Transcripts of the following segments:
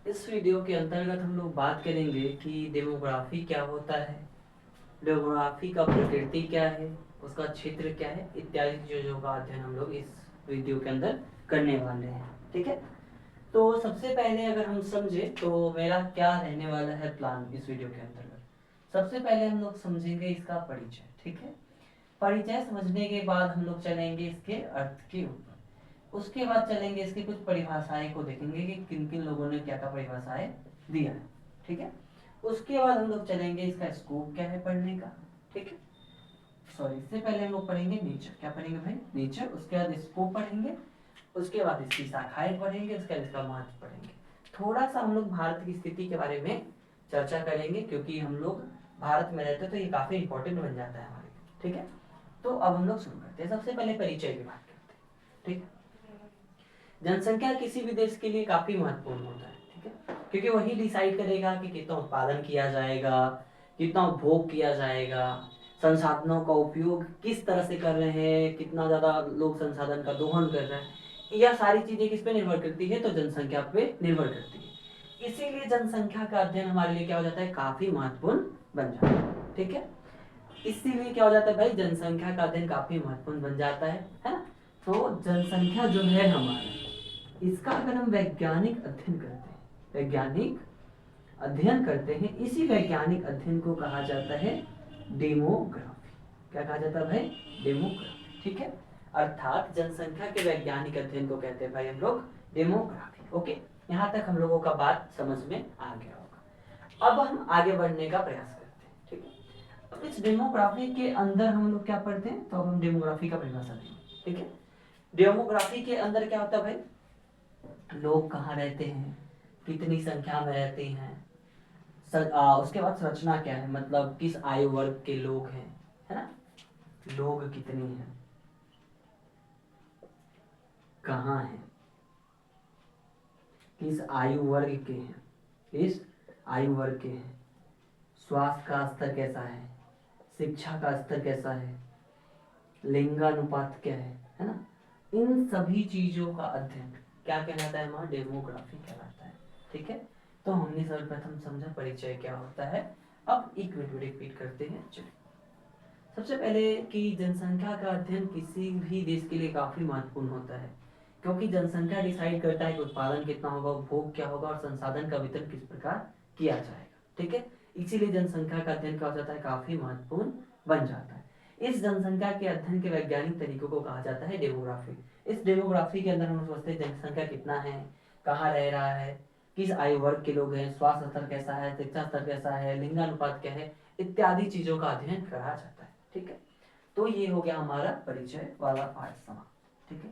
इस वीडियो के अंतर्गत हम लोग बात करेंगे कि डेमोग्राफी क्या होता है, डेमोग्राफी का प्रकृति क्या है, उसका क्षेत्र क्या है, इत्यादि चीज़ों का अध्ययन हम लोग इस वीडियो के अंदर करने वाले हैं। ठीक है, तो सबसे पहले अगर हम समझे तो मेरा क्या रहने वाला है प्लान इस वीडियो के अंतर्गत। सबसे पहले हम लोग समझेंगे इसका परिचय। ठीक है, परिचय समझने के बाद हम लोग चलेंगे इसके अर्थ के ऊपर। उसके बाद चलेंगे इसकी कुछ परिभाषाएं को देखेंगे कि किन किन लोगों ने क्या क्या परिभाषाएं दिया है। ठीक है, उसके बाद हम लोग चलेंगे इसका स्कोप क्या है पढ़ने का। ठीक है, सॉरी, इससे पहले हम लोग पढ़ेंगे नेचर। क्या पढ़ेंगे भाई? नेचर। उसके बाद स्कोप पढ़ेंगे, उसके बाद इसकी शाखाएं पढ़ेंगे, उसके बाद इसका महत्व पढ़ेंगे। थोड़ा सा हम लोग भारत की स्थिति के बारे में चर्चा करेंगे, क्योंकि हम लोग भारत में रहते हैं तो ये काफी इंपॉर्टेंट बन जाता है हमारे लिए। ठीक है, तो अब हम लोग शुरू करते हैं। सबसे पहले परिचय की बात करते हैं। ठीक है, जनसंख्या किसी भी देश के लिए काफी महत्वपूर्ण होता है। ठीक है, क्योंकि वही डिसाइड करेगा कि कितना उत्पादन किया जाएगा, कितना उपभोग किया जाएगा, संसाधनों का उपयोग किस तरह से कर रहे हैं, कितना ज्यादा लोग संसाधन का दोहन कर रहे हैं। यह सारी चीजें किस पे निर्भर करती है? तो जनसंख्या पे निर्भर करती है। इसीलिए जनसंख्या का अध्ययन हमारे लिए क्या हो जाता है? काफी महत्वपूर्ण बन जाता है। ठीक है, इसीलिए क्या हो जाता है भाई? जनसंख्या का अध्ययन काफी महत्वपूर्ण बन जाता है ना। तो जनसंख्या जो है हमारा, इसका अगर हम वैज्ञानिक अध्ययन करते हैं, वैज्ञानिक अध्ययन करते हैं, इसी वैज्ञानिक अध्ययन को कहा जाता है डेमोग्राफी। क्या कहा जाता है भाई? डेमोग्राफी। ठीक है, अर्थात जनसंख्या के वैज्ञानिक अध्ययन को कहते हैं भाई हम लोग डेमोग्राफी। ओके, यहाँ तक हम लोगों का बात समझ में आ गया होगा। अब हम आगे बढ़ने का प्रयास करते हैं। ठीक है, अब इस डेमोग्राफी के अंदर हम लोग क्या पढ़ते हैं? तो अब हम डेमोग्राफी का परिभाषा देंगे। ठीक है, डेमोग्राफी के अंदर क्या होता है भाई? लोग कहाँ रहते हैं, कितनी संख्या में रहते हैं, उसके बाद संरचना क्या है, मतलब किस आयु वर्ग के लोग हैं, है ना, लोग कितने हैं, कहाँ हैं, किस आयु वर्ग के हैं, किस आयु वर्ग के हैं, स्वास्थ्य का स्तर कैसा है, शिक्षा का स्तर कैसा है, लिंगानुपात क्या है ना। इन सभी चीजों का अध्ययन क्या कहलाता है? हमारा डेमोग्राफी कहलाता है। ठीक है, तो हमने सर्वप्रथम समझा परिचय क्या होता है। अब एक मिनट रिपीट करते हैं। चलिए, सबसे पहले कि जनसंख्या का अध्ययन किसी भी देश के लिए काफी महत्वपूर्ण होता है, क्योंकि जनसंख्या डिसाइड करता है कि उत्पादन कितना होगा, उपभोग क्या होगा और संसाधन का वितरण किस प्रकार किया जाएगा। ठीक है, इसीलिए जनसंख्या का अध्ययन क्या हो जाता है? काफी महत्वपूर्ण बन जाता है। इस जनसंख्या के अध्ययन के वैज्ञानिक तरीकों को कहा जाता है डेमोग्राफी। इस डेमोग्राफी के अंदर हम सोचते हैं जनसंख्या कितना है, कहाँ रह रहा है, किस आयु वर्ग के लोग हैं, स्वास्थ्य स्तर कैसा है, शिक्षा स्तर कैसा है, लिंगानुपात क्या है, इत्यादि चीजों का अध्ययन करा जाता है। ठीक है, तो ये हो गया हमारा परिचय वाला पार्ट समाप्त। ठीक है,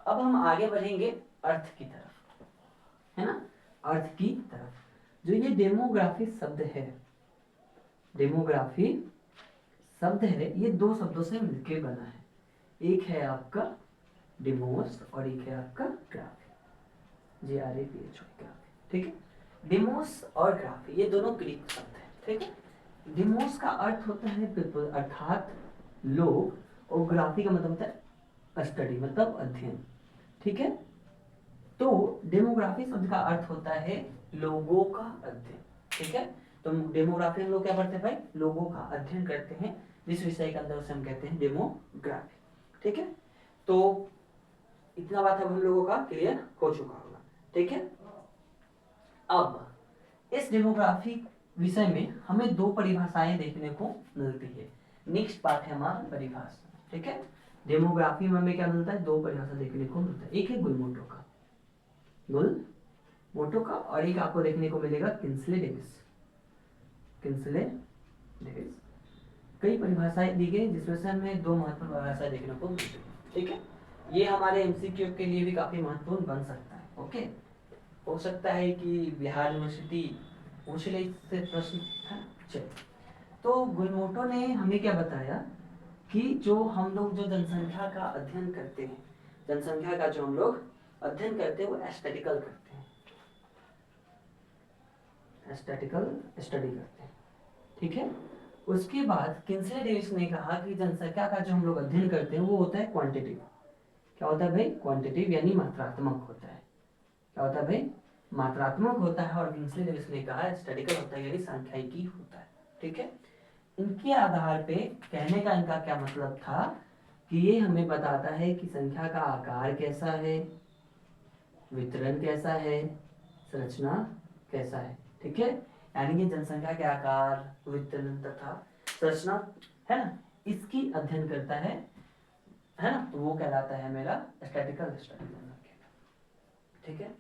अब हम आगे बढ़ेंगे अर्थ की तरफ, है ना, अर्थ की तरफ। जो ये डेमोग्राफी शब्द है, डेमोग्राफी शब्द है, ये दो शब्दों से मिलकर बना है। एक है आपका डिमोस और एक है आपका ग्राफी, JRAPH ग्राफी। ठीक है, डिमोस और ग्राफी ये दोनों ग्रीक शब्द हैं। ठीक है, डिमोस का अर्थ होता है पीपल, अर्थात लोग, और ग्राफी का मतलब होता है स्टडी, मतलब अध्ययन। ठीक है, तो डेमोग्राफी शब्द का अर्थ होता है लोगों का अध्ययन। ठीक है, तो डेमोग्राफी हम लोग क्या पढ़ते हैं भाई? लोगों का अध्ययन करते हैं, जिस विषय के अंदर उसे हम कहते हैं डेमोग्राफी। ठीक है, तो इतना बात अब हम लोगों का क्लियर हो चुका होगा। ठीक है, अब इस डेमोग्राफी विषय में हमें दो परिभाषाएं देखने को मिलती है। नेक्स्ट पार्ट है हमारा परिभाषा। ठीक है, डेमोग्राफी में हमें क्या मिलता है? दो परिभाषा देखने को मिलता है। एक है गुलमोटो का, गुलमोटो का, और एक आपको देखने को मिलेगा किंसले डेविस, किंसले डेविस। कई परिभाषाएं दी गई जिसमें से हमें दो महत्वपूर्ण परिभाषाएं देखने को मिलती है। ठीक है, ये हमारे MCQ के लिए भी काफी महत्वपूर्ण बन सकता है। ओके, हो सकता है कि बिहार यूनिवर्सिटी पूछ ले इससे प्रश्न, है। चलिए, तो गुलमोटो ने हमें क्या बताया कि जो हम लोग जो जनसंख्या का अध्ययन करते हैं, जनसंख्या का जो हम लोग अध्ययन करते हैं वो एस्थेटिकल करते हैं, एस्थेटिकल स्टडी करते हैं। ठीक है, उसके बाद किंसले डेविस ने कहा कि जनसंख्या का जो हम लोग अध्ययन करते हैं वो होता है क्वांटिटिव। क्या होता है भाई? क्वांटिटिव, यानी मात्रात्मक होता है। क्या होता है भाई? मात्रात्मक होता है और किंग्सले डेविस ने कहा स्टैटिकल होता है यानी सांख्यिकी होता है। ठीक है, इनके आधार पे कहने का इनका क्या मतलब था कि ये हमें बताता है कि संख्या का आकार कैसा है, वितरण कैसा है, संरचना कैसा है। ठीक है, यानी कि जनसंख्या के आकार, वितरण तथा संरचना है ना, इसकी अध्ययन करता है ना, तो वो कहलाता है मेरा स्टैटिकल स्टडी। ठीक है,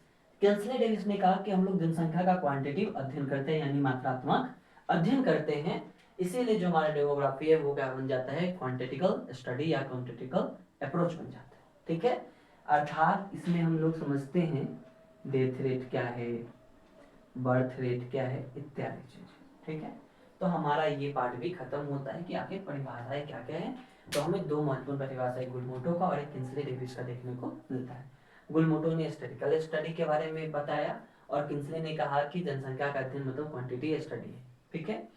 किंग्सले डेविस ने कहा कि हम लोग जनसंख्या का क्वांटिटिव अध्ययन करते हैं यानी मात्रात्मक अध्ययन करते हैं, इसीलिए जो हमारा डेमोग्राफी है वो क्या बन जाता है, क्वांटिटिकल स्टडी या क्वांटिटिकल अप्रोच बन जाता है। ठीक है, अर्थात इसमें हम लोग समझते हैं डेथ रेट क्या है, बर्थ रेट क्या है, इत्यादि चीजें। ठीक है, तो हमारा ये पार्ट भी खत्म होता है कि आखिर परिभाषाएं क्या क्या है। तो हमें दो महत्वपूर्ण परिभाषाएं गुलमोटो का और एक किंग्सले डेविस का देखने को मिलता है। गुलमोटो ने स्टैटिकल स्टडी के बारे में बताया और किंग्सले ने कहा कि जनसंख्या का अध्ययन मतलब क्वांटिटी स्टडी है। ठीक है,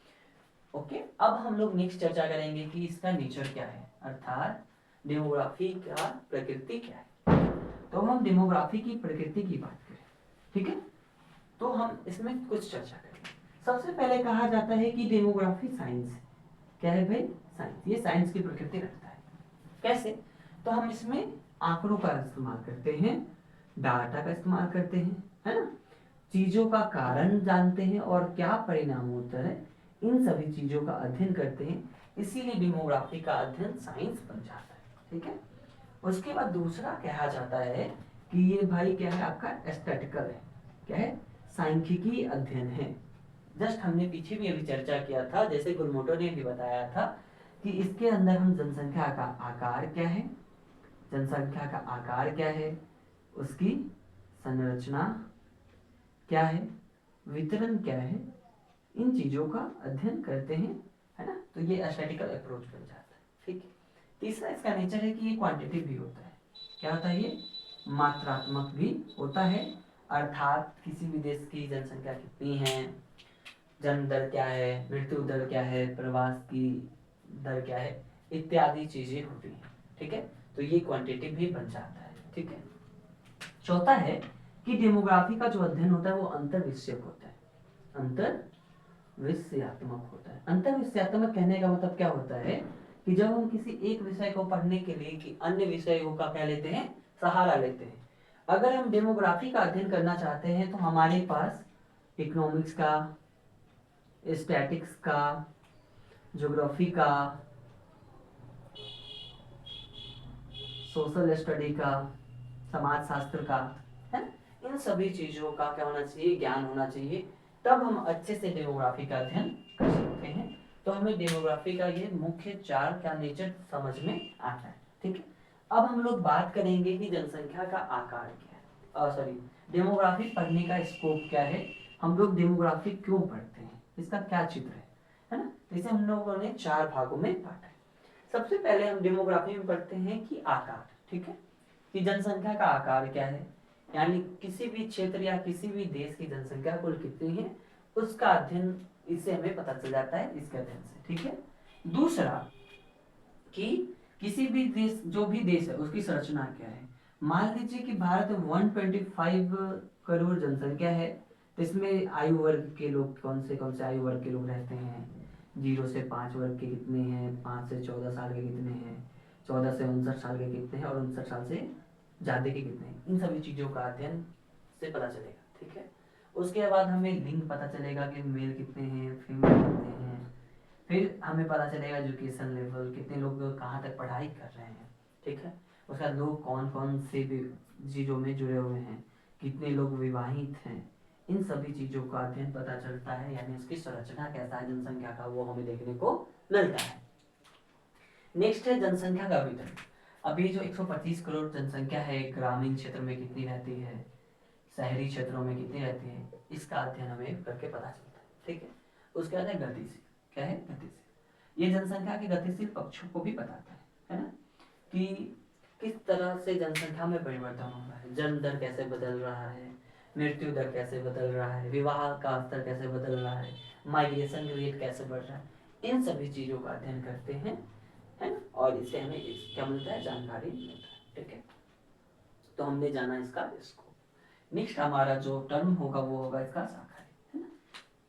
ओके, अब हम लोग नेक्स्ट चर्चा करेंगे कि इसका नेचर क्या है, अर्थात डेमोग्राफी का प्रकृति क्या है। तो हम डेमोग्राफी की प्रकृति की बात करें, ठीक है, तो हम इसमें कुछ चर्चा करेंगे। सबसे पहले कहा जाता है कि डेमोग्राफी साइंस है। क्या है भाई, साइंस। ये साइंस की प्रकृति रखता है। कैसे, तो हम इसमें आंकड़ों का इस्तेमाल करते हैं, डाटा का इस्तेमाल करते हैं, है ना, चीजों का कारण जानते हैं और क्या परिणाम होता है, इन सभी चीजों का अध्ययन करते हैं, इसीलिए डेमोग्राफी का अध्ययन साइंस बन जाता है। ठीक है, उसके बाद दूसरा कहा जाता है कि ये भाई क्या है, आपका स्टैटिकल है। क्या है, सांख्यिकी अध्ययन है। जस्ट हमने पीछे भी अभी चर्चा किया था, जैसे गुलमोटो ने भी बताया था कि इसके अंदर हम जनसंख्या का आकार क्या है, जनसंख्या का आकार क्या है, उसकी संरचना क्या है, वितरण क्या है, इन चीजों का अध्ययन करते हैं, है ना, तो ये स्टैटिकल अप्रोच बन जाता है। ठीक है, तीसरा इसका नेचर है कि ये क्वांटिटिव भी होता है। क्या होता है, ये मात्रात्मक भी होता है, अर्थात किसी भी देश की जनसंख्या कितनी है, जन्म दर क्या है, मृत्यु दर क्या है, प्रवास की दर क्या है, इत्यादि चीजें होती हैं। ठीक है, तो ये क्वांटिटिव भी बन जाता है। ठीक है, चौथा है कि डेमोग्राफी का जो अध्ययन होता है वो अंतर विषयक होता है, अंतर विषयात्मक होता है। अंतर विषयात्मक कहने का मतलब क्या होता है कि जब हम किसी एक विषय को पढ़ने के लिए कि अन्य विषयों का क्या लेते हैं, सहारा लेते हैं। अगर हम डेमोग्राफी का अध्ययन करना चाहते हैं तो हमारे पास इकोनॉमिक्स का, स्टैटिक्स का, ज्योग्राफी का, सोशल स्टडी का, समाज शास्त्र का, है ना, इन सभी चीजों का क्या होना चाहिए, ज्ञान होना चाहिए, तब हम अच्छे से डेमोग्राफी का अध्ययन कर सकते हैं। तो हमें डेमोग्राफी का ये मुख्य चार क्या नेचर समझ में आता है। ठीक है, अब हम लोग बात करेंगे कि जनसंख्या का आकार क्या है, सॉरी, डेमोग्राफी पढ़ने का स्कोप क्या है, हम लोग डेमोग्राफी क्यों पढ़ते हैं, इसका क्या चित्र है ना। जैसे हम लोगों ने चार भागों में बांटा है। सबसे पहले हम डेमोग्राफी में पढ़ते हैं कि आकार, ठीक है, कि जनसंख्या का आकार क्या है, यानी किसी भी क्षेत्र या किसी भी देश की जनसंख्या कुल कितनी है, उसका अध्ययन, इससे हमें पता चल जाता है इसके अध्ययन से। ठीक है, दूसरा कि किसी भी देश, जो भी देश है उसकी संरचना क्या है। मान लीजिए कि भारत 125 करोड़ जनसंख्या है, तो इसमें आयु वर्ग के लोग कौन से आयु वर्ग के लोग रहते हैं, 0 से 5 वर्ग के कितने हैं, 5 से 14 साल के कितने हैं, 14 से 59 साल के कितने हैं और 59 साल से ज़्यादा के कितने हैं, इन सभी चीज़ों का अध्ययन से पता चलेगा। ठीक है, उसके बाद हमें लिंग पता चलेगा कि मेल कितने हैं, फीमेल कितने हैं, फिर हमें पता चलेगा एजुकेशन लेवल, कितने लोग कहाँ तक पढ़ाई कर रहे हैं। ठीक है, उसके बाद लोग कौन कौन से चीज़ों में जुड़े हुए हैं, कितने लोग विवाहित हैं, इन सभी चीज़ों का अध्ययन पता चलता है, यानी उसकी संरचना कैसा है जनसंख्या का, वो हमें देखने को मिलता है। नेक्स्ट है जनसंख्या का वितरण। अभी जो 125 करोड़ जनसंख्या है, ग्रामीण क्षेत्र में कितनी रहती है, शहरी क्षेत्रों में कितनी रहती है, इसका अध्ययन हमें करके पता चलता है। ठीक है, उसके बाद है गतिशील। क्या है, गतिशील। ये जनसंख्या के गतिशील पक्षों को भी बताता है ना, कि किस तरह से जनसंख्या में परिवर्तन हो रहा है, जन्म दर कैसे बदल रहा है, मृत्यु दर कैसे बदल रहा है, विवाह का स्तर कैसे बदल रहा है, माइग्रेशन रेट कैसे बढ़ रहा है, इन सभी चीज़ों का अध्ययन करते हैं, है ना, और इससे हमें क्या मिलता है, जानकारी मिलता है। ठीक है, तो हमने जाना इसका स्कोप। नेक्स्ट हमारा जो टर्म होगा वो होगा इसका शाखा, है ना।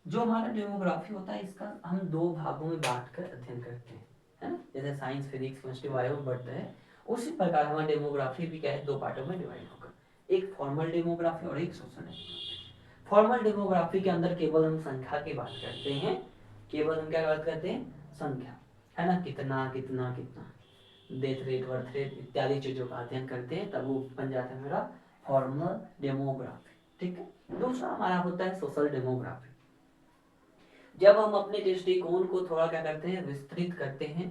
जो हमारा डेमोग्राफी होता है इसका हम दो भागों में बांट कर अध्ययन करते हैं, है ना। जैसे साइंस, फिजिक्स, केमिस्ट्री, बायो में बढ़ते हैं, उसी प्रकार हमारा डेमोग्राफी भी क्या है, दो पार्टों में डिवाइड होगा, एक फॉर्मल डेमोग्राफी और एक सोशल डेमोग्राफी। फॉर्मल डेमोग्राफी के अंदर केवल हम संख्या की बात करते हैं, केवल हम क्या बात करते हैं, संख्या, है ना, कितना कितना कितना, डेथ रेट, बर्थ रेट इत्यादि चीजों का अध्ययन करते हैं, तब वो बन जाता है मेरा फॉर्मल डेमोग्राफी, ठीक है। दूसरा हमारा होता है सोशल डेमोग्राफी। जब हम अपने दृष्टिकोण को थोड़ा क्या करते हैं, विस्तृत करते हैं,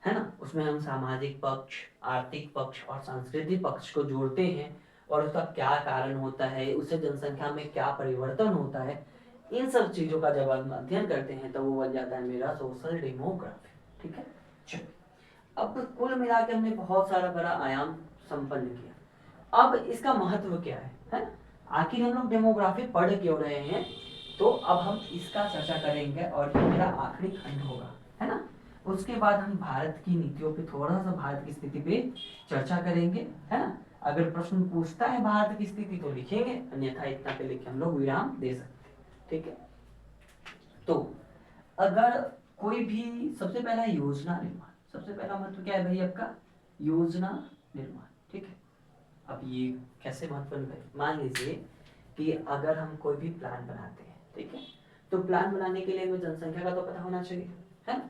है ना, उसमें हम सामाजिक पक्ष, आर्थिक पक्ष और सांस्कृतिक पक्ष को जोड़ते हैं और उसका क्या कारण होता है, उससे जनसंख्या में क्या परिवर्तन होता है, इन सब चीजों का जब हम अध्ययन करते हैं तो वो बन जाता है मेरा सोशल डेमोग्राफी, ठीक है। चलिए, अब कुल मिला के हमने बहुत सारा बड़ा आयाम संपन्न किया। अब इसका महत्व क्या है ना, आखिर हम लोग डेमोग्राफी पढ़ क्यों रहे हैं, तो अब हम इसका चर्चा करेंगे और ये मेरा आखिरी खंड होगा, है ना। उसके बाद हम भारत की नीतियों पे थोड़ा सा, भारत की स्थिति पे चर्चा करेंगे, है ना। अगर प्रश्न पूछता है भारत की स्थिति तो लिखेंगे, अन्यथा इतना पे लिख के हम लोग विराम दे सकते हैं, ठीक है। तो अगर कोई भी, सबसे पहला योजना निर्माण, सबसे पहला महत्व क्या है भाई आपका, योजना निर्माण, ठीक है। अब ये कैसे महत्वपूर्ण है, मान लीजिए कि अगर हम कोई भी प्लान बनाते हैं, ठीक है, तो प्लान बनाने के लिए हमें जनसंख्या का तो पता होना चाहिए, है ना।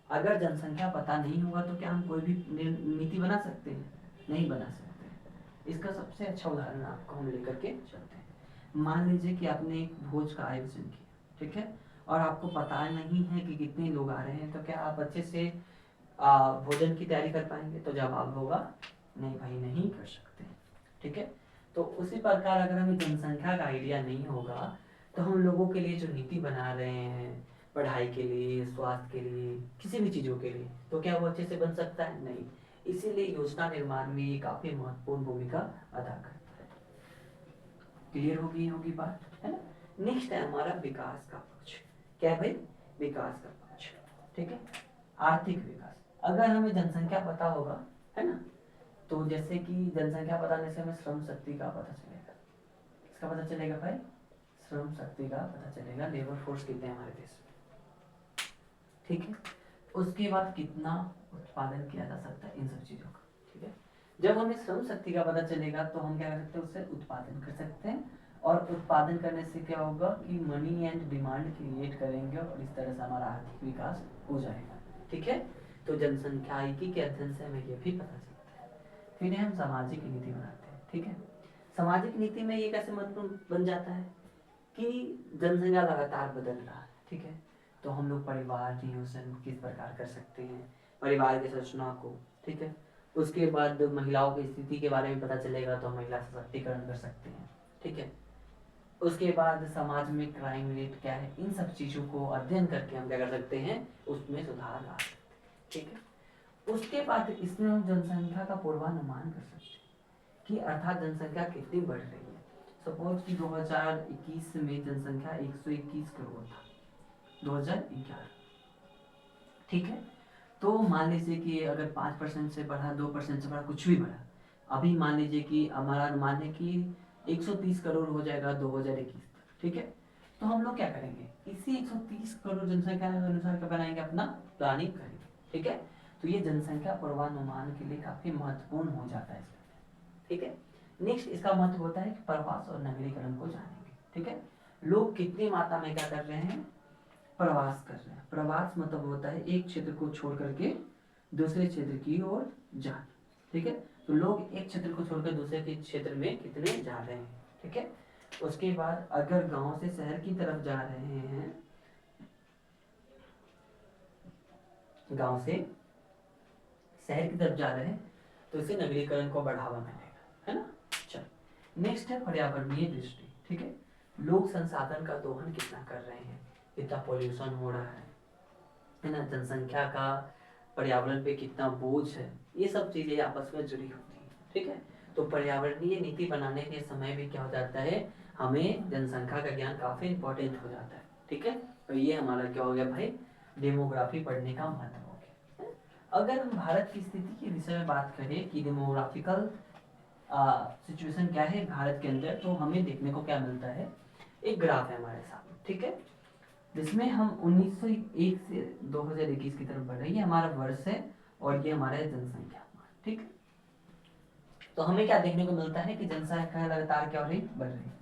अगर जनसंख्या पता नहीं होगा तो क्या हम कोई भी नीति बना सकते हैं, नहीं बना सकते। इसका सबसे अच्छा उदाहरण आपको हम लेकर के चलते हैं। मान लीजिए कि आपने एक भोज का आयोजन किया, ठीक है, और आपको पता नहीं है कि कितने लोग आ रहे हैं, तो क्या आप अच्छे से भोजन की तैयारी कर पाएंगे, तो जवाब होगा नहीं भाई, नहीं कर सकते, ठीक है। तो उसी प्रकार अगर हमें जनसंख्या का आइडिया नहीं होगा तो हम लोगों के लिए जो नीति बना रहे हैं, पढ़ाई के लिए, स्वास्थ्य के लिए, किसी भी चीज़ों के लिए, तो क्या वो अच्छे से बन सकता है, नहीं। इसीलिए योजना निर्माण में ये काफी महत्वपूर्ण भूमिका अदा करता है। क्लियर होगी बात, है ना। नेक्स्ट है हमारा विकास का पक्ष। क्या है भाई, विकास का पक्ष, ठीक है। आर्थिक विकास, अगर हमें जनसंख्या पता होगा, है ना, तो जैसे कि जनसंख्या बताने से हमें श्रम शक्ति का पता चलेगा, किसका पता चलेगा भाई, श्रम शक्ति का पता चलेगा, लेबर फोर्स कितने हैं हमारे देश में, ठीक है। उसके बाद कितना उत्पादन किया जा सकता है, इन सब चीजों का, ठीक है। जब हमें श्रम शक्ति का पता चलेगा तो हम क्या कर सकते हैं, उससे उत्पादन कर सकते हैं, और उत्पादन करने से क्या होगा कि मनी एंड डिमांड क्रिएट करेंगे और इस तरह से हमारा आर्थिक विकास हो जाएगा, ठीक है। तो जनसंख्यायिकी के अध्ययन से हमें यह भी पता चलता है। फिर हम सामाजिक नीति बनाते हैं, ठीक है। सामाजिक नीति में ये कैसे महत्वपूर्ण बन जाता है कि जनसंख्या लगातार बदल रहा है, ठीक है। तो हम लोग परिवार नियोजन किस प्रकार कर सकते हैं, परिवार की संरचना को, ठीक है। उसके बाद महिलाओं की स्थिति के बारे में पता चलेगा तो महिला सशक्तिकरण कर सकते हैं, ठीक है। उसके बाद समाज में क्राइम रेट क्या है, इन सब चीज़ों को अध्ययन करके हम क्या कर सकते हैं, उसमें सुधार ला सकते हैं, ठीक है। उसके बाद इसमें हम जनसंख्या का पूर्वानुमान कर सकते हैं कि अर्थात जनसंख्या कितनी बढ़ रही है। सपोज कि 2021 में जनसंख्या 121 करोड़ था, 2011, ठीक है। तो मान लीजिए कि अगर 5% से बढ़ा, 2% से बढ़ा, कुछ भी बढ़ा, अभी मान लीजिए कि हमारा अनुमान है कि 130 करोड़ हो जाएगा 2021 तक, ठीक है। तो हम लोग क्या करेंगे, इसी 130 करोड़ जनसंख्या के अनुसार क्या बनाएंगे, अपना प्लानिंग करेंगे, ठीक है। तो ये जनसंख्या पूर्वानुमान के लिए काफी महत्वपूर्ण हो जाता है, ठीक है। नेक्स्ट इसका महत्व होता है कि प्रवास और नगरीकरण को जानेंगे, ठीक है। लोग कितनी मात्रा में क्या कर रहे हैं, प्रवास कर रहे हैं। प्रवास मतलब होता है एक क्षेत्र को छोड़ करके दूसरे क्षेत्र की ओर जाना, ठीक है। तो लोग एक क्षेत्र को छोड़कर दूसरे के क्षेत्र में कितने जा रहे हैं, ठीक है। उसके बाद अगर गांव से शहर की तरफ जा रहे हैं, गांव से शहर की तरफ जा रहे हैं, तो इससे नगरीकरण को बढ़ावा मिलेगा, है ना। चलो, नेक्स्ट है पर्यावरणीय दृष्टि, ठीक है। लोग संसाधन का दोहन कितना कर रहे हैं, कितना पॉल्यूशन हो रहा है ना, जनसंख्या का पर्यावरण पे कितना बोझ है, ये सब चीजें आपस में जुड़ी होती हैं, ठीक है। तो पर्यावरणीय नीति बनाने के समय भी क्या हो जाता है, हमें जनसंख्या का ज्ञान काफी इंपॉर्टेंट हो जाता है, ठीक है। तो ये हमारा क्या हो गया भाई, डेमोग्राफी पढ़ने का महत्व हो गया। अगर हम भारत की स्थिति के विषय में बात करें कि डेमोग्राफिकल सिचुएशन क्या है भारत के अंदर, तो हमें देखने को क्या मिलता है, एक ग्राफ है हमारे सामने, ठीक है, जिसमें हम 1901 से 2021 की तरफ बढ़ रहे हैं, ये हमारा वर्ष है और ये हमारा जनसंख्या, ठीक है। तो हमें क्या देखने को मिलता है कि जनसंख्या लगातार क्या हो रही, बढ़ रही है।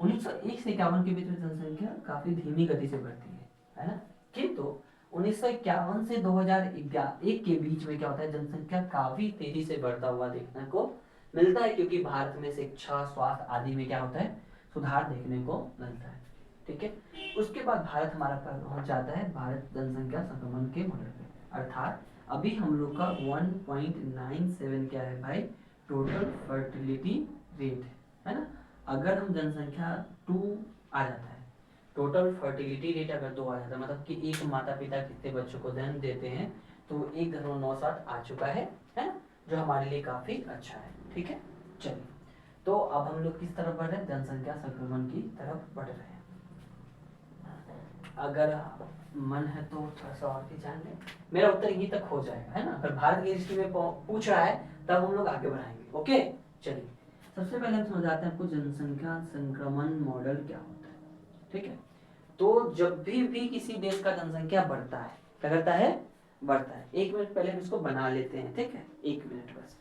1901 से 51 के बीच में जनसंख्या काफी धीमी गति से बढ़ती है ना, किंतु 1951 से 2001 के बीच में क्या होता है, जनसंख्या काफी तेजी से बढ़ता हुआ देखने को मिलता है, क्योंकि भारत में शिक्षा, स्वास्थ्य आदि में क्या होता है, सुधार देखने को मिलता है, ठीक है। उसके बाद भारत हमारा पहुंच जाता है भारत जनसंख्या संक्रमण के मॉडल पे, अर्थात अभी हम लोग का 1.97 क्या है भाई, टोटल फर्टिलिटी रेट है ना। अगर हम जनसंख्या 2 आ जाता है, टोटल फर्टिलिटी रेट अगर 2 आ जाता है, मतलब कि एक माता पिता कितने बच्चों को जन्म देते हैं, तो 1.97 आ चुका है ना, जो हमारे लिए काफी अच्छा है, ठीक है। चलिए, तो अब हम लोग किस तरफ बढ़ रहे हैं, जनसंख्या संक्रमण की तरफ बढ़ रहे हैं। अगर मन है तो थोड़ा सा और भी जान लें, मेरा उत्तर यहीं तक हो जाएगा, है ना। अगर भारत की हिस्ट्री में पूछ रहा है तब हम लोग आगे बढ़ाएंगे, ओके। चलिए, सबसे पहले हम समझाते हैं आपको जनसंख्या संक्रमण मॉडल क्या होता है, ठीक है। तो जब भी किसी देश का जनसंख्या बढ़ता है, क्या करता है, बढ़ता है। 1 मिनट पहले हम इसको बना लेते हैं, ठीक है, 1 मिनट बस।